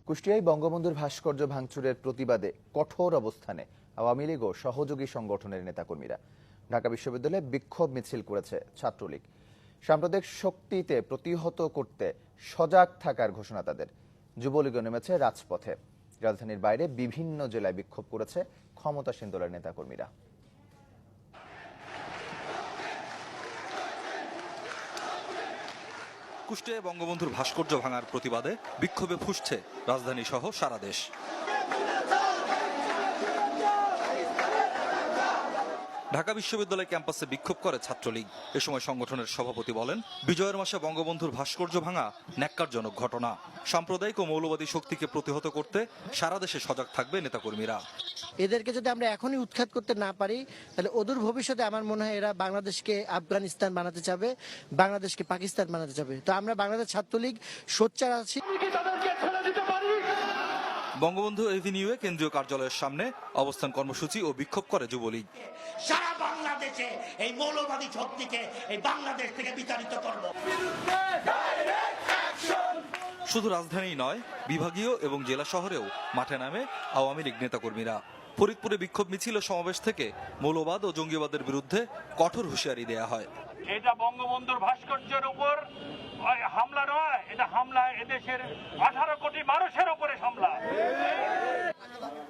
কুষ্টিয়ায় বঙ্গবন্ধুর ভাস্কর্য ভাঙচুরের প্রতিবাদে কঠোর অবস্থানে আওয়ামী লীগ ও সহযোগী সংগঠনের নেতাকর্মীরা। ঢাকা বিশ্ববিদ্যালয়ে বিক্ষোভ মিছিল করেছে ছাত্রলীগ। সাম্প্রদায়িক শক্তিতে প্রতিহত করতে সজাগ থাকার ঘোষণা তাদের। যুবলীগও নেমেছে রাজপথে। রাজধানীর বাইরে বিভিন্ন জেলায় বিক্ষোভ করেছে ক্ষমতাসীন দলের নেতাকর্মীরা। কুষ্টিয়ায় বঙ্গবন্ধুর ভাস্কর্য ভাঙার প্রতিবাদে বিক্ষোভে ফুঁসছে রাজধানী সহ সারা দেশ। ঢাকা বিশ্ববিদ্যালয় ক্যাম্পাসে বিক্ষোভ করে ছাত্রলীগ। এ সময় সংগঠনের সভাপতি বলেন, বিজয়ের মাসে বঙ্গবন্ধুর ভাস্কর্য ভাঙা ন্যাক্কারজনক ঘটনা। সাম্প্রদায়িক ও মৌলবাদী শক্তিকে প্রতিহত করতে সারা দেশে সজাগ থাকবে নেতাকর্মীরা। এদেরকে যদি আমরা এখনই উৎখাত করতে না পারি, তাহলে অদূর ভবিষ্যতে আমার মনে হয় এরা বাংলাদেশকে আফগানিস্তান বানাতে চাবে, বাংলাদেশকে পাকিস্তান বানাতে চাবে। তো আমরা বাংলাদেশ ছাত্রলীগ সোচ্চার আছি। বঙ্গবন্ধু এভিনিউয়ে কেন্দ্রীয় কার্যালয়ের সামনে অবস্থান কর্মসূচি ও বিক্ষোভ করে যুবলীগ। সারা বাংলাদেশে এই মৌলবাদী শক্তিকে এই বাংলাদেশ থেকে বিতাড়িত করব। শুধু রাজধানী নয়, বিভাগীয় এবং জেলা শহরেও মাঠে নামে আওয়ামী লীগ নেতাকর্মীরা। ফরিদপুরে বিক্ষোভ মিছিল ও সমাবেশ থেকে মৌলবাদ ও জঙ্গিবাদের বিরুদ্ধে কঠোর হুঁশিয়ারি দেয়া হয়। এটা বঙ্গবন্ধুর ভাস্কর্যের উপর হামলা নয়, এটা হামলা এদেশের 18 কোটি মানুষের উপরে হামলা।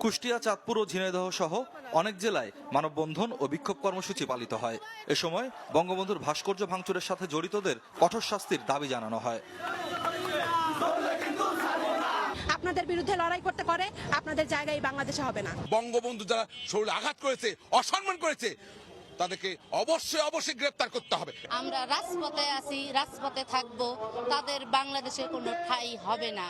কুষ্টিয়া, চাঁদপুর ও ঝিনাইদহ সহ অনেক জেলায় মানববন্ধন ও বিক্ষোভ কর্মসূচি পালিত হয়। এ সময় বঙ্গবন্ধুর ভাস্কর্য ভাঙচুরের সাথে জড়িতদের কঠোর শাস্তির দাবি জানানো হয়। আপনাদের বিরুদ্ধে লড়াই করতে পারে, আপনাদের জায়গায় বাংলাদেশে হবে না। বঙ্গবন্ধু যারা শরীরে আঘাত করেছে, অসম্মান করেছে, তাদেরকে অবশ্যই গ্রেফতার করতে হবে। আমরা রাজপথে আছি, রাজপথে থাকবো, তাদের বাংলাদেশে কোনো ঠাঁই হবে না।